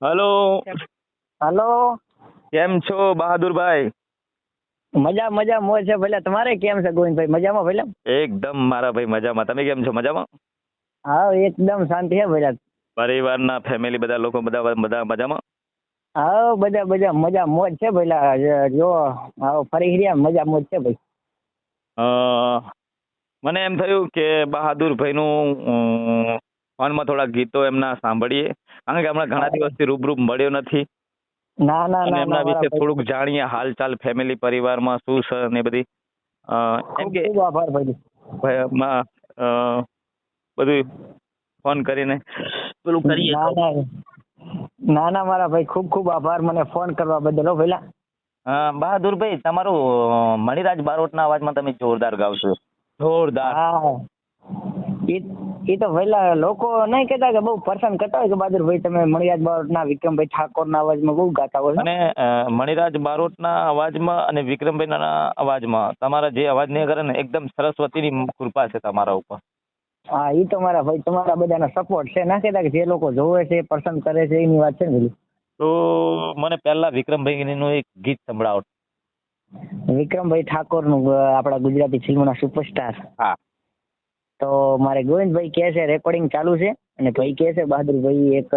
Hello. Hello. કેમ છો બહાદુરભાઈ? મજા મજા મોજ છે ભલે. તમારે કેમ છે ગોવિંદભાઈ? મજામાં ભલે? એકદમ મારા ભાઈ મજામાં. તમે કેમ છો? મજામાં? હા એકદમ શાંતિ છે ભલે. પરિવારના ફેમિલી બધા લોકો બધા બધા મજામાં? હા બધા બધા મજા મોજ છે ભલે. જો હા ફરી રહ્યા મજા મોજ છે ભાઈ. અ, મને એમ થયું કે બહાદુરભાઈનું ફોનમાં થોડા ગીતો એમના સાંભળીએ, કારણ કે હમણાં ઘણા દિવસથી રૂબરૂ મળ્યો નથી ના ના અને ના ના એમના મારા વિશે ભાઈ, થોડુંક જાણીએ હાલચાલ, ફેમિલી પરિવારમાં શું છે ને બધી. એમ ખૂબ કે ખૂબ આભાર ભાઈ. માં, બધું ફોન કરીને પેલું કરીએ ના તો. ના ના ના મારા ભાઈ, ખૂબ ખૂબ આભાર મને ફોન કરવા બદલ હો ભલા. બહાદુરભાઈ, તમારું મણિરાજ બારોટના અવાજમાં તમે જોરદાર ગાવ છો. જોરદાર. હા એ તો ભલા લોકો નહીં કહેતા કે બહુ પસંદ કરતા હોય કે બહાદુરભાઈ તમે મણિયાદ બારોટના વિક્રમભાઈ ઠાકોરના અવાજમાં બહુ ગાતા હોય. અને મણિરાજ બારોટના અવાજમાં અને વિક્રમભાઈના અવાજમાં તમારા જે અવાજ નહીં કરે ને, એકદમ સરસ્વતીની કૃપા છે તમારા ઉપર. હા એ તો મારા ભાઈ તમારા બધાના સપોર્ટ છે. ના કહેતા કે જે લોકો જોવે છે પસંદ કરે છે એની વાત છે ને પેલી. તો મને પહેલા વિક્રમભાઈનું એક ગીત સંભળાવો. વિક્રમભાઈ ઠાકોરનું આપણા ગુજરાતી ફિલ્મના સુપરસ્ટાર. હા. તો મારે ગોવિંદભાઈ કહે છે રેકોર્ડિંગ ચાલુ છે અને ભાઈ કહે છે બહાદુરભાઈ એક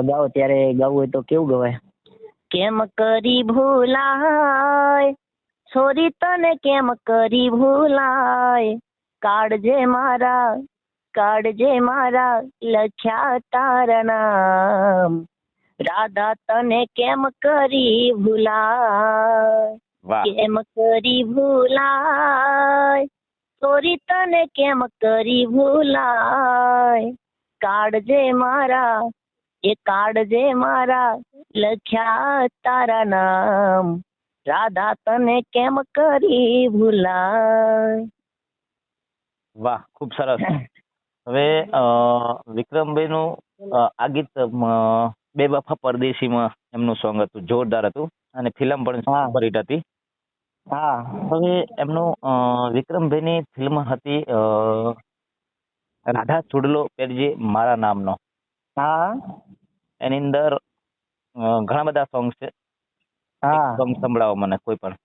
ગાઓ, ત્યારે ગાવું હોય તો કેવું ગવાય? કેમ કરી ભૂલાય છોરી તને, કેમ કરી ભૂલાય, કાળજે મારા લખ્યા તારા નામ, રાધા તને કેમ કરી ભૂલાય, વાહ. કેમ કરી ભૂલાય છોરી તને, કેમ કરી ભૂલાય, કાળજે મારા લખ્યા તારા નામ, રાધા તને કેમ કરી ભૂલાય. વાહ, ખૂબ સરસ. હવે વિક્રમભાઈનું આ ગીત બેવફા પરદેશીમાં એમનું સોંગ હતું, જોરદાર હતું અને ફિલ્મ પણ હા. સુપરહિટ હતી. હા હવે એમનું વિક્રમભાઈની ફિલ્મ હતી રાધા ચુડલો પેરજે મારા નામનો. હા એની અંદર ઘણા બધા સોંગ છે. હા સોંગ સંભળાવો મને કોઈ પણ.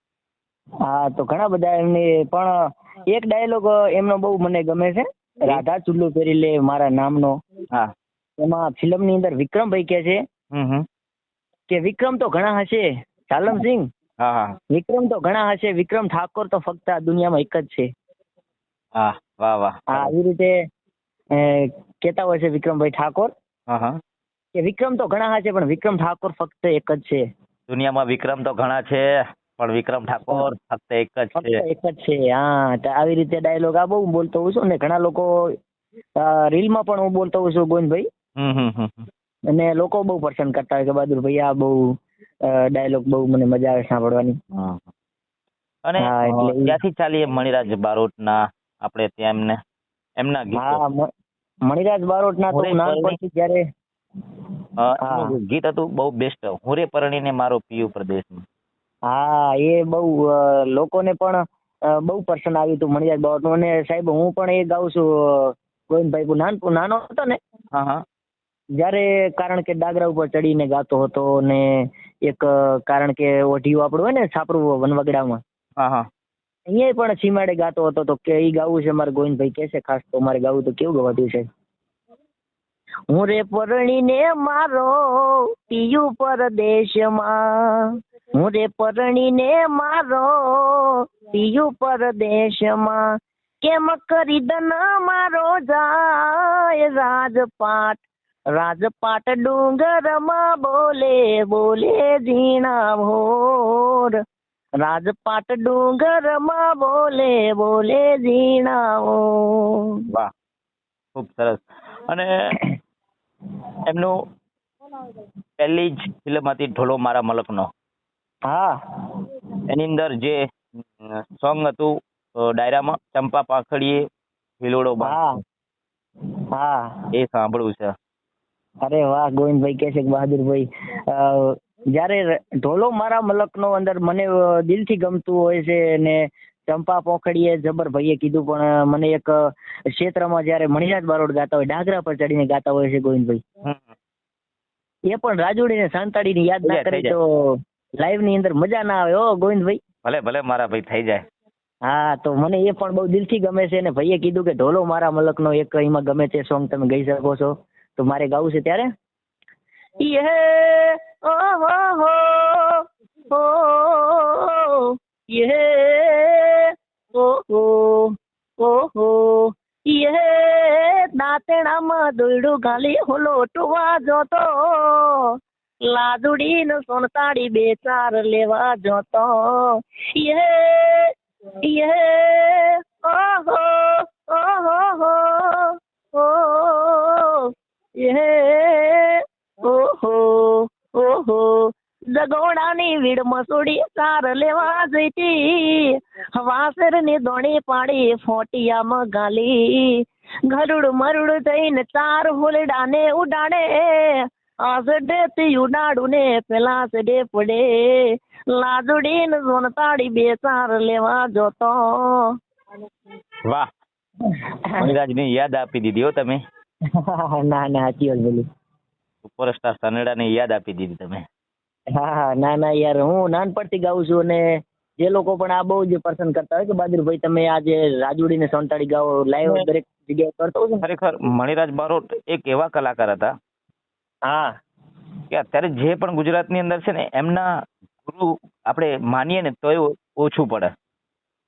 હા તો ઘણા બધા એમની, પણ એક ડાયલોગ એમનો બહુ મને ગમે છે, રાધા ચુલ્લુ પહેરી લે મારા નામનો. હા. એમાં ફિલ્મની અંદર વિક્રમભાઈ કહે છે કે વિક્રમ તો ઘણા હશે ચાલમસિંહ, હા હા વિક્રમ તો ઘણા હશે, વિક્રમ ઠાકોર તો ફક્ત આ દુનિયામાં એક જ છે. હા. વાહ વાહ. હા આવી રીતે કહેતા હોય છે વિક્રમભાઈ ઠાકોર હા હા. કે વિક્રમ તો ઘણા હશે પણ વિક્રમ ઠાકોર ફક્ત એક જ છે. દુનિયામાં વિક્રમ તો ઘણા છે પણ વિક્રમ ઠાકોર ફક્ત એક જ ફક્ત છે. એક જ છે. હા તો આવી રીતે ડાયલોગ આ બહુ બોલતો હોઉં છું ને ઘણા લોકો રીલમાં પણ હું બોલતો હોઉં છું ગોવિંદભાઈ, અને લોકો બહુ પસંદ કરતા હોય કે બહાદુરભાઈ આ બહુ ડાયલોગ બહુ મને મજા આવે સાંભળવાની. અને હા એટલે ક્યાંથી ચાલીએ મણિરાજ બારોટના આપણે ત્યાં એમના ગીતો? હા મણિરાજ બારોટના તો હું નાનપણથી જ્યારે એમનું ગીત હતું બહુ બેસ્ટ, હુરે પરણીને મારો પિયુ પ્રદેશમાં. હા એ બહુ લોકોને પણ બહુ પસંદ આવ્યું હતું મણિરાજ બારોટનું. અને સાહેબ હું પણ એ ગાઉં છું ગોવિંદભાઈ, નાનો હતો ને હા હા. જ્યારે, કારણ કે દાદરા ઉપર ચડીને ગાતો હતો ને એક કારણ કે ઓઢિયું આપણું હોય ને છાપરું વનવગડામાં, હા હા. અહીંયા પણ સીમાડે ગાતો હતો. તો કે એ ગાવું છે મારે ગોવિંદભાઈ કહે છે ખાસ, તો મારે ગાવું તો કેવું ગવાતું છે? હું રે પરણીને મારો પિયુ પરદેશમાં, હું રે પરણીને મારો પિયુ પરદેશમાં, કેમ કરી દન મારો જાય રાજપાટ, રાજપાટ ડુંગરમાં બોલે ઝીણા ભોર, રાજપાટ ડુંગરમાં બોલે ઝીણા ભોર. વાહ, ખૂબ સરસ. અને એમનું પહેલી જ ફિલ્મ હતી ઢોલો મારા મલકનો. હા એની અંદર જે સોંગ હતું ડાયરામાં, ચંપા પાખડીએ હિલોડો હા બાંધ્યો, હા. એ સાંભળવું છે. અરે વાહ ગોવિંદભાઈ કહે છે કે બહાદુરભાઈ જ્યારે ઢોલો મારા મલકનો અંદર મને દિલથી ગમતું હોય છે, ને ચંપા પોખડીએ જબર ભાઈએ કીધું, પણ મને એક ક્ષેત્રમાં જ્યારે મણિરાજ બારોટ ગાતા હોય, ડાગરા પર ચડીને ગાતા હોય છે ગોવિંદભાઈ, એ પણ રાજુડી ને સાંતાડી ની યાદ ના થઈ કરી જાય. તો લાઈવ ની અંદર મજા ના આવે હો ગોવિંદભાઈ. ભલે ભલે મારા ભાઈ થઈ જાય. હા તો મને એ પણ બહુ દિલથી ગમે છે, અને ભાઈએ કીધું કે ઢોલો મારા મલકનો એક એમાં ગમે તે સોંગ તમે ગાઈ શકો છો, તો મારે ગાવું છે ત્યારે યે ઓહો હો હો યે ઓહો ઓહો યે દાંતણામાં દોયડું ગાલી હોલોટવા જોતો, લાદુડી ને સોનતાડી બે ચાર લેવા જોતો, યે યે ઓહો ઓહો હો યે ઓહો ઓહો જગોડાની વીડ મસોડી ચાર લેવા જઈતી, વાસર ની દોણી પાડી ફોટિયામાં ગાલી, ગરુડ મરુડ થઈને ચાર હુલડાને ઉડાડે, આસડે થી ઉડાડું ને પેલા સડે પડે, લાદુડી ને સોનતાડી બે ચાર લેવા જોતો. વાહ, મણિરાજ ની યાદ આપી દીધી હો તમે. ના ના સાચી વાત બોલી. સુપરસ્ટાર સનેડા ની યાદ આપી દીધી તમે. હા ના ના યાર, હું નાનપણથી ગાઉં છું, અને જે લોકો પણ આ બહુ જ પસંદ કરતા હોય કે બહાદુરભાઈ તમે આજે રાજુડી ને સોનતાડી ગાઓ, લાઈવ દરેક જગ્યાએ કરતો હોય ને. ખરેખર મણિરાજ બારોટ એક એવા કલાકાર હતા હા કે અત્યારે જે પણ ગુજરાતની અંદર છે ને એમના ગુરુ આપણે માનીએ ને તો ઓછું પડે.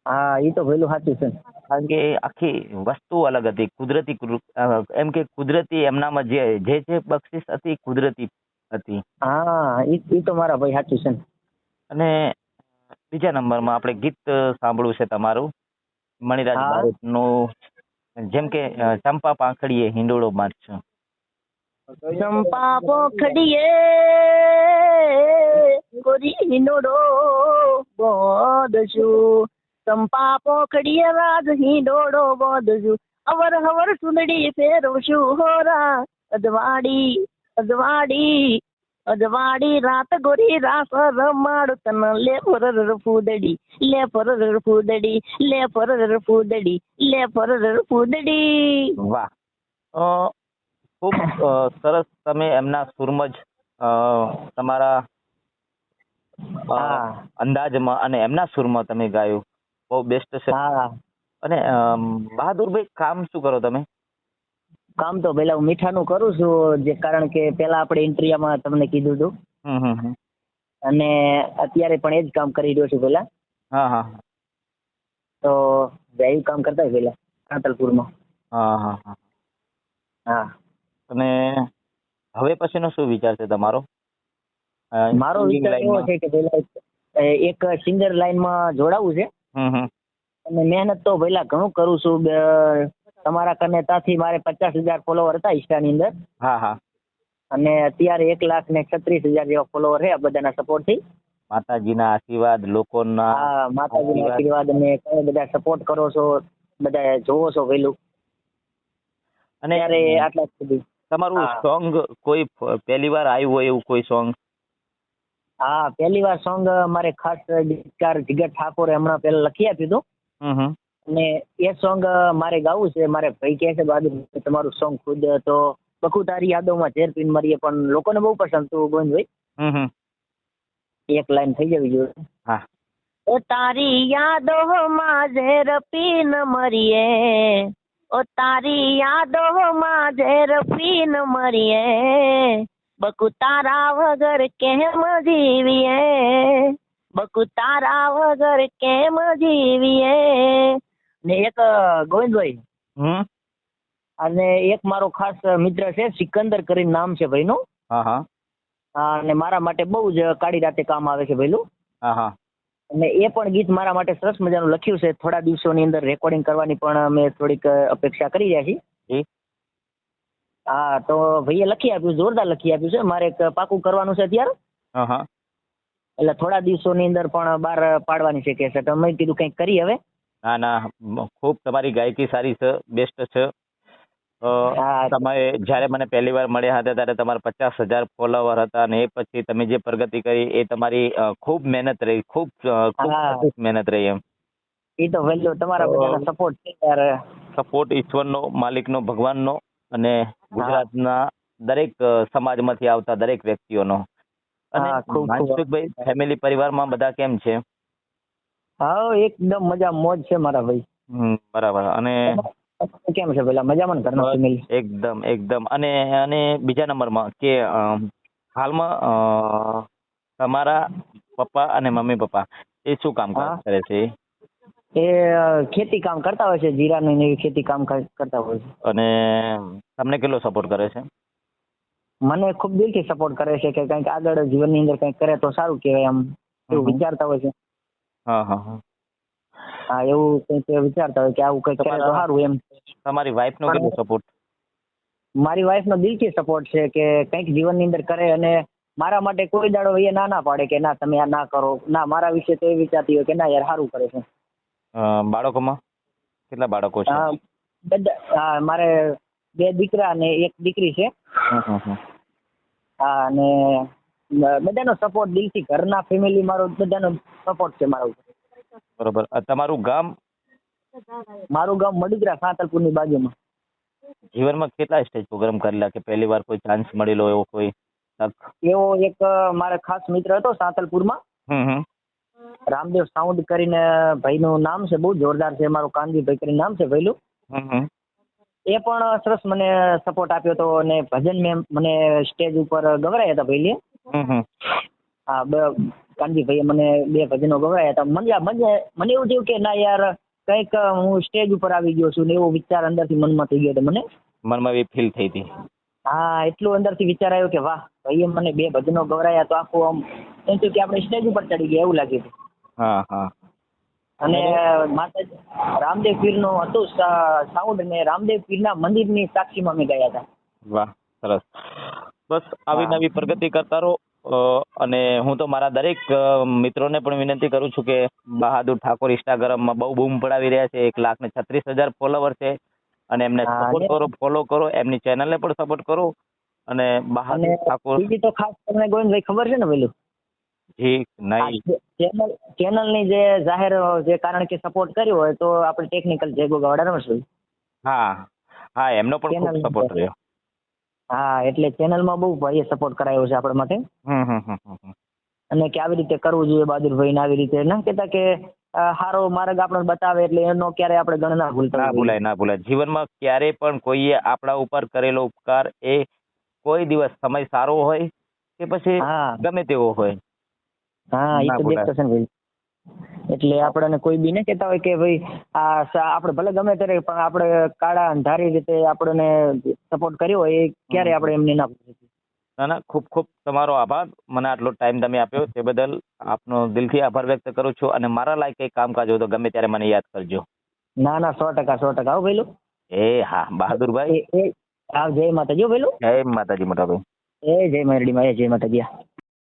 હા એ તો પેલું સાચું છે. કારણ કે આખી વસ્તુ અલગ હતી, કુદરતી એમ કે કુદરતી એમનામાં જે જે બક્ષિસ હતી કુદરતી હતી. હા એ તો મારા ભાઈ સાચું છે. અને બીજા નંબરમાં આપણે ગીત સાંભળવું છે તમારું મણિરાજ હા. બારોટનું, જેમ કે ચંપા પાંખડીએ હિંડોળો મારશું. ચંપા પોખડીએ ગોરી હિંડોળો બોધશું, ચંપા પોખડીએ રાજ હિંડોળો બોધશું, અવર હવર સુંદડી ફેરવશું હોરા, અજવાડી અજવાડી અજવાડી રાત ગોરી રાસ રમાડ તન, લે ફરર ફૂદડી લે ફરર ફૂદડી લે ફરર ફૂદડી લે ફરર ફૂદડી. વાહ, ખૂબ સરસ તમે એમના સુરમજ તમારા હા અંદાજમાં અને એમના સુરમાં તમે ગાયું, બહુ બેસ્ટ છે. હા અને બહાદુરભાઈ કામ શું કરો તમે? કામ તો પેલા હું મીઠાનું કરું છું, જે કારણ કે પેલા આપણે ઇન્ટરવ્યુમાં તમને કીધું હતું, હમ. અને અત્યારે પણ એ જ કામ કરી રહ્યો છું પેલા. હા. તો એવું કામ કરતા હોય પેલા સાંતલપુરમાં. હા. હા. અને હવે પછીનો શું વિચાર છે તમારો? મારો singing વિચાર એવો line માં? છે કે પેલા એક સિંગર લાઈનમાં જોડાવું છે, હમ. અને મહેનત તો પેલા ઘણું કરું છું. તમારા કને ત્યાંથી મારે 50,000 ફોલોવર હતા ઇન્સ્ટાની અંદર, હા. અને અત્યારે 1,36,000 જેવા ફોલોવર છે આ બધાના સપોર્ટથી. માતાજીના આશીર્વાદ, લોકોના હા માતાજીના આશીર્વાદ, અને તમે બધા સપોર્ટ કરો છો, બધા જોવો છો પેલું, અને ત્યારે આટલા સુધી. તમારું હા. સોંગ કોઈ પહેલી વાર આવ્યું હોય એવું કોઈ સોંગ? હા પહેલી વાર સોંગ મારે ખાસ ગીતકાર જીગર ઠાકોરે હમણાં પહેલા લખી આપ્યું હતું, હમ. અને એ સોંગ મારે ગાવું છે. મારે ભાઈ કહે છે બહાદુર તમારું સોંગ ખુદ તો બખુ તારી યાદોમાં ઝેર પીન મરીએ, પણ લોકોને બહુ પસંદ હતું ગોવિંદભાઈ. હમ. એક લાઈન થઈ જવી જોઈએ. હા. ઓ તારી યાદોમાં ઝેર પીન મરીએ, ઓ તારી યાદોમાં ઝેર પીન મરીએ, બકુ તારા વગર કેમ જીવીએ, બકુ તારા વગર કેમ જીવીએ. ને એક ગોવિંદભાઈ, હમ. અને એક મારો ખાસ મિત્ર છે સિકંદર કરીને નામ છે ભાઈનું. હા. અને મારા માટે બહુ જ કાળી રાતે કામ આવે છે ભાઈલું. હા. અને એ પણ ગીત મારા માટે સરસ મજાનું લખ્યું છે. થોડા દિવસોની અંદર રેકોર્ડિંગ કરવાની પણ અમે થોડીક અપેક્ષા કરી રહ્યા છીએ. હા તો ભાઈએ લખી આપ્યું, જોરદાર લખી આપ્યું છે. મારે એક પાકું કરવાનું છે અત્યારે. હા. એટલે થોડા દિવસોની અંદર પણ બહાર પાડવાની છે કે છે. તો મેં કીધું કંઈક કરી હવે. ના, ખૂબ તમારી ગાયકી સારી છે, બેસ્ટ છે. હા તમે જ્યારે મને પહેલી વાર મળ્યા હતા ત્યારે તમારા 50,000 ફોલોવર હતા, અને એ પછી તમે જે પ્રગતિ કરી એ તમારી ખૂબ મહેનત રહી, ખૂબ મહેનત રહી એમ. એ તો વેલ્યુ તમારા બધાનો સપોર્ટ છે યાર. સપોર્ટ ઈશ્વરનો, માલિકનો, ભગવાનનો, અને ગુજરાતના દરેક સમાજમાંથી આવતા દરેક વ્યક્તિઓનો. અને હા, ખૂબ ખૂબ. માનસુખભાઈ, ફેમિલી પરિવારમાં બધા કેમ છે? હા, એકદમ મજા મોજ છે મારા ભાઈ. બરાબર. અને તમારે કેમ છે પેલા મજામાં ને ઘરના ફેમિલી? એકદમ એકદમ. અને અને બીજા નંબરમાં કે હાલમાં તમારા પપ્પા અને મમ્મી પપ્પા એ શું કામ હા. કરે છે? એ ખેતી કામ કરતા હોય છે, જીરાની ને એવી ખેતી કામ કરતા હોય છે. અને તમને કેટલો સપોર્ટ કરે છે? મને ખૂબ દિલથી સપોર્ટ કરે છે કે કંઈક આગળ જીવનની અંદર કંઈક કરે તો સારું કહેવાય, આમ એવું વિચારતા હોય છે. હા હા હા. હા, એવું કંઈક વિચારતા હોય કે આવું કંઈક કરે તો સારું એમ. તમારી વાઈફનો કેટલો સપોર્ટ? મારી વાઈફનો દિલથી સપોર્ટ છે કે કંઈક જીવનની અંદર કરે, અને મારા માટે કોઈ દાડો એ ના પાડે કે ના તમે આ ના કરો. ના, મારા વિશે તો એ વિચારતી હોય કે ના યાર સારું કરે છે. બાળકોમાં કેટલા બાળકો છે? હા, હા, મારે 2 દીકરા અને 1 દીકરી છે. હા, અને બધાનો સપોર્ટ દિલથી, ઘરના ફેમિલી મારો બધાનો સપોર્ટ છે મારા ઉપર. બરોબર. તમારું ગામ? મારું ગામ મડુદરા, સાંતલપુરની બાજુમાં. જીવનમાં કેટલા સ્ટેજ પ્રોગ્રામ કરેલા કે પહેલી વાર કોઈ ચાન્સ મળેલો એવો કોઈ તક? એવો એક મારા ખાસ મિત્ર હતો સાંતલપુરમાં, રામદેવ સાઉન્ડ કરીને ભાઈનું નામ છે, બહુ જોરદાર છે, મારું કાનજીભાઈ કરીને નામ છે ભાઈનું. એ પણ સરસ મને સપોર્ટ આપ્યો હતો, અને ભજન મેં મને સ્ટેજ ઉપર ગવરાયા હતા ભાઈએ. હા, કાનજીભાઈએ મને 2 ભજનો ગવરાયા હતા. મને એવું થયું કે ના યાર કંઈક હું સ્ટેજ ઉપર આવી ગયો છું ને એવો વિચાર અંદરથી મનમાં થઈ ગયો હતો મને. મનમાં એવી ફીલ થઈ હતી? હા, એટલું અંદરથી વિચાર આવ્યો કે વાહ, ભાઈએ મને 2 ભજનો ગવરાયા તો આખું આમ એમ થયું કે આપણે સ્ટેજ ઉપર ચડી ગયા એવું લાગ્યું હતું. હા હા. અને માતાજી રામદેવ પીરનું હતું સાઉન્ડ, ને રામદેવ પીરના મંદિરની સાક્ષીમાં અમે ગયા હતા. વાહ, સરસ. બસ આવી નવી પ્રગતિ કરતા રહો. અને હું તો મારા દરેક મિત્રોને પણ વિનંતી કરું છું કે બહાદુર ઠાકોર ઇન્સ્ટાગ્રામમાં બહુ બૂમ પડાવી રહ્યા છે. 1,36,000 ફોલોવર છે. અને એમને સપોર્ટ કરો, ફોલો કરો, એમની ચેનલને પણ સપોર્ટ કરો. અને બહાદુર ઠાકોર, બીજી તો ખાસ તમને ગોવિંદભાઈ ખબર છે ને પેલું? જી નહીં. ચેનલની જે જાહેર જે કારણ કે સપોર્ટ કર્યો હોય તો આપણે ટેકનિકલ જય ગોગાવાડા રમશું. હા હા, એમનો પણ ખૂબ સપોર્ટ રહ્યો. હા, એટલે ચેનલમાં બહુ ભાઈએ સપોર્ટ કરાયો છે આપણા માટે. અને કે આવી રીતે કરવું જોઈએ બહાદુરભાઈ, ને આવી રીતે ના કહેતા કે સારો માર્ગ આપણને બતાવે એટલે એનો ક્યારે આપણે ગણના ભૂલતા ના ભૂલાય, ના ભૂલાય. જીવનમાં ક્યારે પણ કોઈએ આપણા ઉપર કરેલો ઉપકાર એ કોઈ દિવસ સમય સારો હોય કે પછી ગમે તેવો હોય. હા, એ તો દેખતો છે ને ભાઈ. એટલે આપણને કોઈ બી ને કહેતા હોય કે ભાઈ આપણે ભલે ગમે ત્યારે, પણ આપણે કાળા અંધારી રીતે આપણને સપોર્ટ કર્યો હોય એ ક્યારે આપણે એમને ના ભૂલીએ. ના ના, ખૂબ ખૂબ તમારો આભાર. મને આટલો ટાઈમ તમે આપ્યો તે બદલ આપનો દિલથી આભાર વ્યક્ત કરું છું. અને મારા લાયક કંઈ કામકાજ હોય તો ગમે ત્યારે મને યાદ કરજો. ના ના, 100% આવો ભઈલું. હા, બહાદુરભાઈ. જય માતાજી ભઈલું. જય માતાજી મોટા ભાઈ. જય મેરડી માં, જય માતાજી.